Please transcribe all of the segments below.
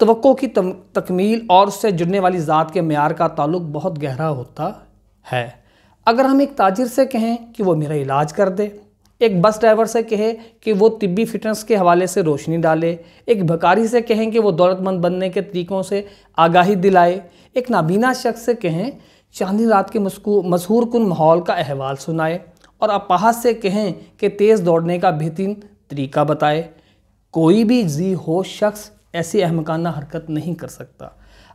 توقع کی تکمیل اور اس سے جڑنے والی ذات کے معیار کا تعلق بہت گہرا ہوتا ہے۔ اگر ہم ایک تاجر سے کہیں کہ وہ میرا علاج کر دے، ایک بس ڈرائیور سے کہے کہ وہ طبی فٹنس کے حوالے سے روشنی ڈالے، ایک بھکاری سے کہیں کہ وہ دولت مند بننے کے طریقوں سے آگاہی دلائے، ایک نابینا شخص سے کہیں چاندنی رات کے مسحور کن ماحول کا احوال سنائے، اور اپاہج سے کہیں کہ تیز دوڑنے کا بہترین طریقہ بتائے، کوئی بھی ذی ہوش شخص ایسی احمقانہ حرکت نہیں کر سکتا۔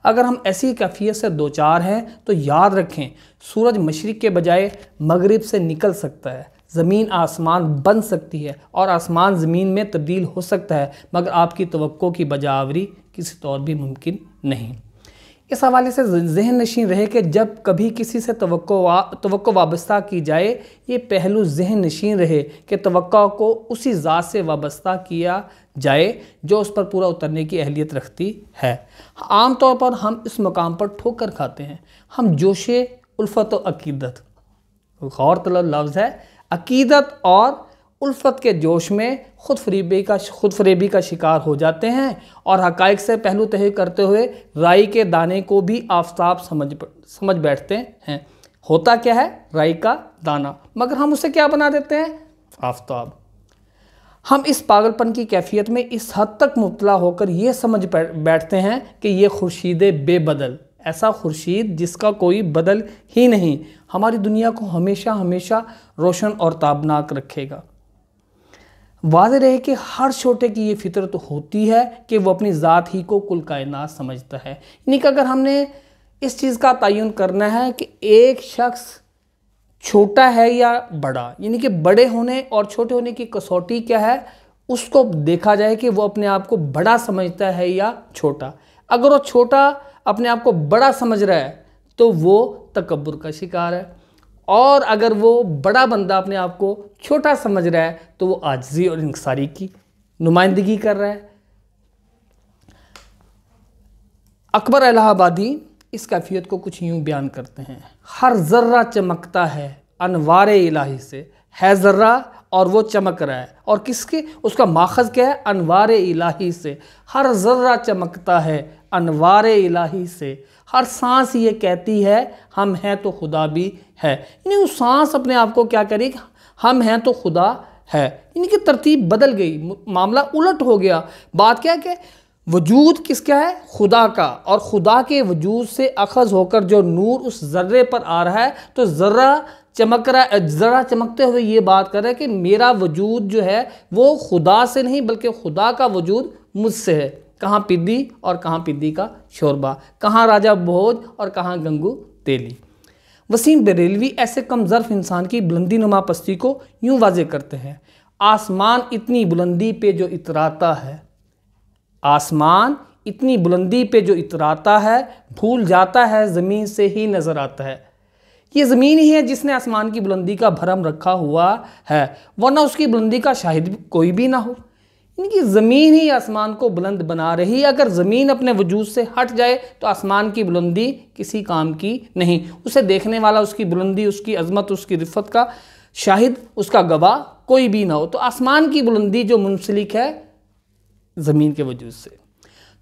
اگر ہم ایسی کیفیت سے دوچار ہیں تو یاد رکھیں، سورج مشرق کے بجائے مغرب سے نکل سکتا ہے، زمین آسمان بن سکتی ہے اور آسمان زمین میں تبدیل ہو سکتا ہے، مگر آپ کی توقع کی بجاوری کسی طور بھی ممکن نہیں۔ اس حوالے سے ذہن نشین رہے کہ جب کبھی کسی سے توقع وابستہ کی جائے، یہ پہلو ذہن نشین رہے کہ توقع کو اسی ذات سے وابستہ کیا جائے جو اس پر پورا اترنے کی اہلیت رکھتی ہے۔ عام طور پر ہم اس مقام پر ٹھوکر کھاتے ہیں، ہم جوش الفت و عقیدت، غور طلب لفظ ہے، عقیدت اور الفت کے جوش میں خود فریبی کا شکار ہو جاتے ہیں اور حقائق سے پہلو تہی کرتے ہوئے رائی کے دانے کو بھی آفتاب سمجھ بیٹھتے ہیں۔ ہوتا کیا ہے؟ رائی کا دانہ، مگر ہم اسے کیا بنا دیتے ہیں؟ آفتاب۔ ہم اس پاگل پن کی کیفیت میں اس حد تک مبتلا ہو کر یہ سمجھ بیٹھتے ہیں کہ یہ خورشید بے بدل، ایسا خورشید جس کا کوئی بدل ہی نہیں، ہماری دنیا کو ہمیشہ ہمیشہ روشن اور تابناک رکھے گا۔ واضح رہے کہ ہر چھوٹے کی یہ فطرت ہوتی ہے کہ وہ اپنی ذات ہی کو کل کائنات سمجھتا ہے۔ یعنی کہ اگر ہم نے اس چیز کا تعین کرنا ہے کہ ایک شخص چھوٹا ہے یا بڑا، یعنی کہ بڑے ہونے اور چھوٹے ہونے کی کسوٹی کیا ہے، اس کو دیکھا جائے کہ وہ اپنے آپ کو بڑا سمجھتا ہے یا چھوٹا۔ اگر وہ چھوٹا اپنے آپ کو بڑا سمجھ رہا ہے تو وہ تکبر کا شکار ہے، اور اگر وہ بڑا بندہ اپنے آپ کو چھوٹا سمجھ رہا ہے تو وہ عاجزی اور انکساری کی نمائندگی کر رہا ہے۔ اکبر الہ آبادی اس کیفیت کو کچھ یوں بیان کرتے ہیں: ہر ذرہ چمکتا ہے انوار الہی سے، ہے ذرہ اور وہ چمک رہا ہے، اور کس کے؟ اس کا ماخذ کیا ہے؟ انوار الہی سے۔ ہر ذرہ چمکتا ہے انوار الہی سے، ہر سانس یہ کہتی ہے ہم ہیں تو خدا بھی ہے۔ یعنی وہ سانس اپنے آپ کو کیا کرے؟ ہم ہیں تو خدا ہے۔ یعنی کہ ترتیب بدل گئی، معاملہ الٹ ہو گیا۔ بات کیا ہے کہ وجود کس کا ہے؟ خدا کا، اور خدا کے وجود سے اخذ ہو کر جو نور اس ذرے پر آ رہا ہے تو ذرہ چمک رہا ہے، ذرہ چمکتے ہوئے یہ بات کر رہا ہے کہ میرا وجود جو ہے وہ خدا سے نہیں بلکہ خدا کا وجود مجھ سے ہے۔ کہاں پدی اور کہاں پدی کا شوربہ، کہاں راجہ بھوج اور کہاں گنگو تیلی۔ وسیم بریلوی ایسے کم ظرف انسان کی بلندی نما پستی کو یوں واضح کرتے ہیں: آسمان اتنی بلندی پہ جو اتراتا ہے، آسمان اتنی بلندی پہ جو اتراتا ہے، بھول جاتا ہے زمین سے ہی نظر آتا ہے۔ یہ زمین ہی ہے جس نے آسمان کی بلندی کا بھرم رکھا ہوا ہے، ورنہ اس کی بلندی کا شاہد کوئی بھی نہ ہو۔ یعنی کہ زمین ہی آسمان کو بلند بنا رہی ہے، اگر زمین اپنے وجود سے ہٹ جائے تو آسمان کی بلندی کسی کام کی نہیں، اسے دیکھنے والا اس کی بلندی، اس کی عظمت، اس کی رفت کا شاہد، اس کا گواہ کوئی بھی نہ ہو۔ تو آسمان کی بلندی جو منسلک ہے زمین کے وجود سے۔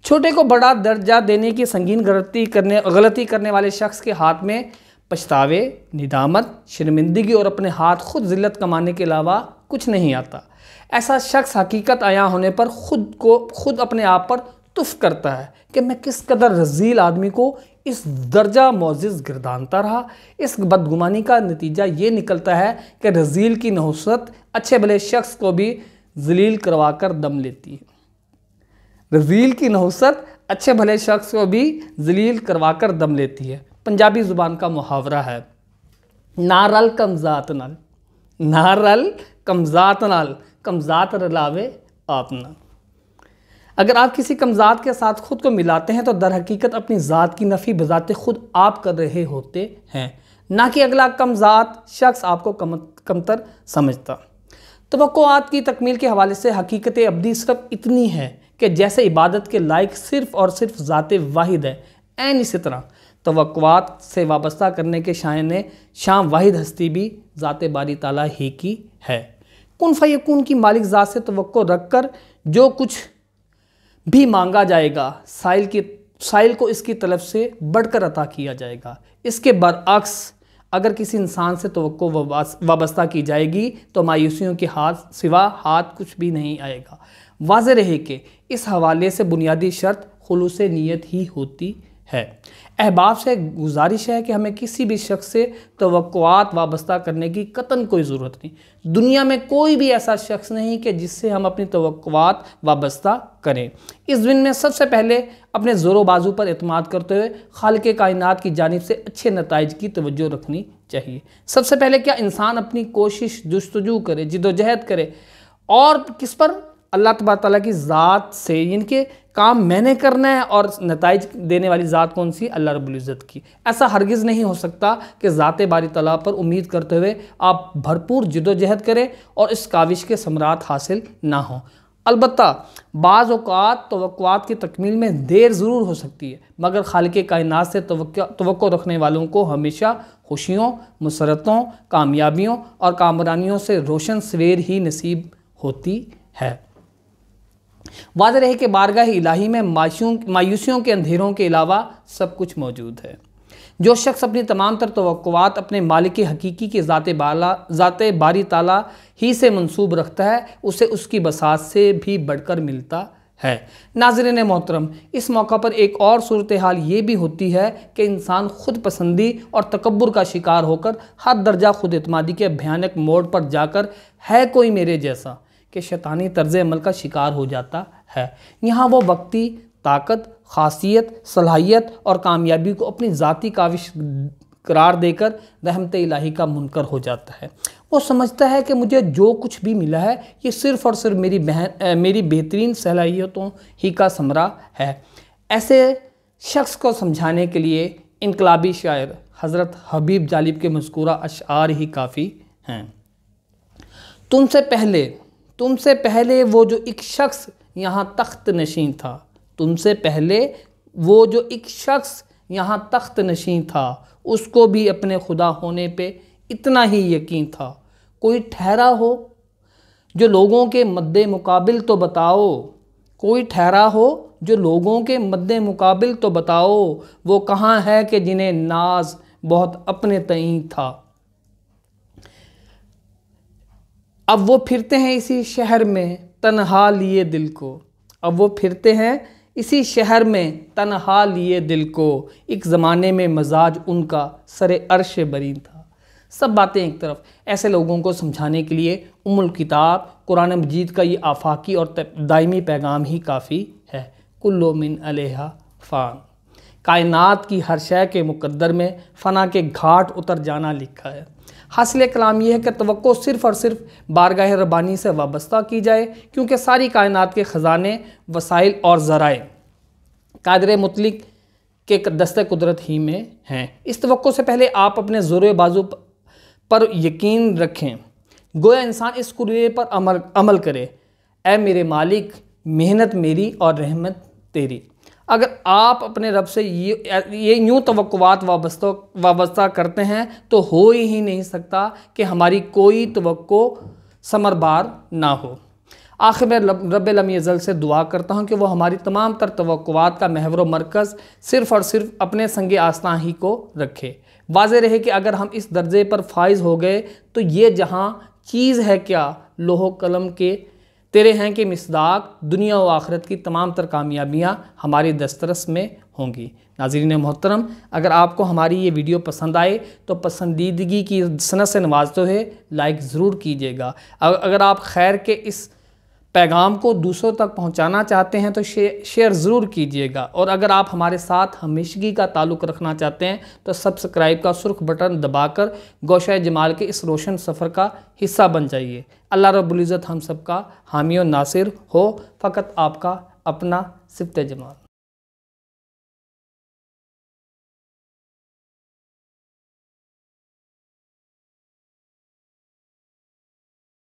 چھوٹے کو بڑا درجہ دینے کی سنگین غلطی کرنے والے شخص کے ہاتھ میں پچھتاوے، ندامت، شرمندگی اور اپنے ہاتھ خود ذلت کمانے کے علاوہ کچھ نہیں آتا۔ ایسا شخص حقیقت عیاں ہونے پر خود اپنے آپ پر تف کرتا ہے کہ میں کس قدر رذیل آدمی کو اس درجہ معزز گردانتا رہا۔ اس بدگمانی کا نتیجہ یہ نکلتا ہے کہ رذیل کی نحوست اچھے بھلے شخص کو بھی ذلیل کروا کر دم لیتی ہے۔ رذیل کی نحوست اچھے بھلے شخص کو بھی ذلیل کروا کر دم لیتی ہے۔ پنجابی زبان کا محاورہ ہے: نارل کمزات نال، نارل کمزات نال، کمزات رلاوے آپ نال۔ اگر آپ کسی کمزات کے ساتھ خود کو ملاتے ہیں تو در حقیقت اپنی ذات کی نفی بذات خود آپ کر رہے ہوتے ہیں، نہ کہ اگلا کمزات شخص آپ کو کمتر سمجھتا۔ توقعات کی تکمیل کے حوالے سے حقیقت ابدی صرف اتنی ہے کہ جیسے عبادت کے لائق صرف اور صرف ذات واحد ہے، عین اسی طرح توقعات سے وابستہ کرنے کے شان واحد ہستی بھی ذات باری تعالیٰ ہی کی ہے۔ کن فیکون کی مالک ذات سے توقع رکھ کر جو کچھ بھی مانگا جائے گا، سائل کو اس کی طرف سے بڑھ کر عطا کیا جائے گا۔ اس کے برعکس اگر کسی انسان سے توقع وابستہ کی جائے گی تو مایوسیوں کے سوا ہاتھ کچھ بھی نہیں آئے گا۔ واضح رہے کہ اس حوالے سے بنیادی شرط خلوص نیت ہی ہوتی ہے۔ احباب سے گزارش ہے کہ ہمیں کسی بھی شخص سے توقعات وابستہ کرنے کی قطعاً کوئی ضرورت نہیں۔ دنیا میں کوئی بھی ایسا شخص نہیں کہ جس سے ہم اپنی توقعات وابستہ کریں۔ اس ضمن میں سب سے پہلے اپنے زور و بازو پر اعتماد کرتے ہوئے خالق کائنات کی جانب سے اچھے نتائج کی توجہ رکھنی چاہیے۔ سب سے پہلے کیا انسان اپنی کوشش جستجو کرے، جد و جہد کرے، اور کس پر؟ اللہ تبارک تعالیٰ کی ذات سے، یعنی کہ کام میں نے کرنا ہے اور نتائج دینے والی ذات کون سی؟ اللہ رب العزت کی۔ ایسا ہرگز نہیں ہو سکتا کہ ذات باری تعالیٰ پر امید کرتے ہوئے آپ بھرپور جد و جہد کریں اور اس کاوش کے ثمرات حاصل نہ ہوں۔ البتہ بعض اوقات توقعات کی تکمیل میں دیر ضرور ہو سکتی ہے، مگر خالق کائنات سے توقع رکھنے والوں کو ہمیشہ خوشیوں، مسرتوں، کامیابیوں اور کامرانیوں سے روشن سویر ہی نصیب ہوتی ہے۔ واضح رہے کہ بارگاہ الہی میں مایوسیوں کے اندھیروں کے علاوہ سب کچھ موجود ہے۔ جو شخص اپنی تمام تر توقعات اپنے مالک حقیقی کے ذات باری تعالیٰ ہی سے منسوب رکھتا ہے، اسے اس کی بساط سے بھی بڑھ کر ملتا ہے۔ ناظرین محترم، اس موقع پر ایک اور صورتحال یہ بھی ہوتی ہے کہ انسان خود پسندی اور تکبر کا شکار ہو کر ہر درجہ خود اعتمادی کے بھیانک موڑ پر جا کر ہے کوئی میرے جیسا کہ شیطانی طرز عمل کا شکار ہو جاتا ہے۔ یہاں وہ وقتی طاقت، خاصیت، صلاحیت اور کامیابی کو اپنی ذاتی کاوش قرار دے کر رحمت الہی کا منکر ہو جاتا ہے۔ وہ سمجھتا ہے کہ مجھے جو کچھ بھی ملا ہے یہ صرف اور صرف میری بہترین صلاحیتوں ہی کا ثمرہ ہے۔ ایسے شخص کو سمجھانے کے لیے انقلابی شاعر حضرت حبیب جالب کے مذکورہ اشعار ہی کافی ہیں۔ تم سے پہلے وہ جو ایک شخص یہاں تخت نشین تھا، تم سے پہلے وہ جو ایک شخص یہاں تخت نشین تھا، اس کو بھی اپنے خدا ہونے پہ اتنا ہی یقین تھا۔ کوئی ٹھہرا ہو جو لوگوں کے مد مقابل تو بتاؤ، کوئی ٹھہرا ہو جو لوگوں کے مد مقابل تو بتاؤ، وہ کہاں ہے کہ جنہیں ناز بہت اپنے تئیں تھا۔ اب وہ پھرتے ہیں اسی شہر میں تنہا لیے دل کو، اب وہ پھرتے ہیں اسی شہر میں تنہا لیے دل کو، ایک زمانے میں مزاج ان کا سر عرش برین تھا۔ سب باتیں ایک طرف، ایسے لوگوں کو سمجھانے کے لیے الکتاب قرآن مجید کا یہ آفاقی اور دائمی پیغام ہی کافی ہے۔ کل من علیہا فان، کائنات کی ہر شے کے مقدر میں فنا کے گھاٹ اتر جانا لکھا ہے۔ حاصل کلام یہ ہے کہ توقع صرف اور صرف بارگاہ ربانی سے وابستہ کی جائے، کیونکہ ساری کائنات کے خزانے، وسائل اور ذرائع قادر مطلق کے دست قدرت ہی میں ہیں۔ اس توقع سے پہلے آپ اپنے زور و بازو پر یقین رکھیں، گویا انسان اس قرعے پر عمل کرے، اے میرے مالک، محنت میری اور رحمت تیری۔ اگر آپ اپنے رب سے یہ یوں توقعات وابستہ کرتے ہیں تو ہو ہی نہیں سکتا کہ ہماری کوئی توقع ثمربار نہ ہو۔ آخر میں رب لم یزل سے دعا کرتا ہوں کہ وہ ہماری تمام تر توقعات کا محور و مرکز صرف اور صرف اپنے سنگ آستاں ہی کو رکھے۔ واضح رہے کہ اگر ہم اس درجے پر فائز ہو گئے تو یہ جہاں چیز ہے کیا، لوح و قلم کے تیرے ہیں کہ مصداق، دنیا و آخرت کی تمام تر کامیابیاں ہماری دسترس میں ہوں گی۔ ناظرین محترم، اگر آپ کو ہماری یہ ویڈیو پسند آئے تو پسندیدگی کی سنت سے نوازتے ہوئے لائک ضرور کیجیے گا۔ اگر آپ خیر کے اس پیغام کو دوسروں تک پہنچانا چاہتے ہیں تو شیئر ضرور کیجیے گا، اور اگر آپ ہمارے ساتھ ہمیشگی کا تعلق رکھنا چاہتے ہیں تو سبسکرائب کا سرخ بٹن دبا کر گوشہ جمال کے اس روشن سفر کا حصہ بن جائیے۔ اللہ رب العزت ہم سب کا حامی و ناصر ہو۔ فقط آپ کا اپنا صفت جمال۔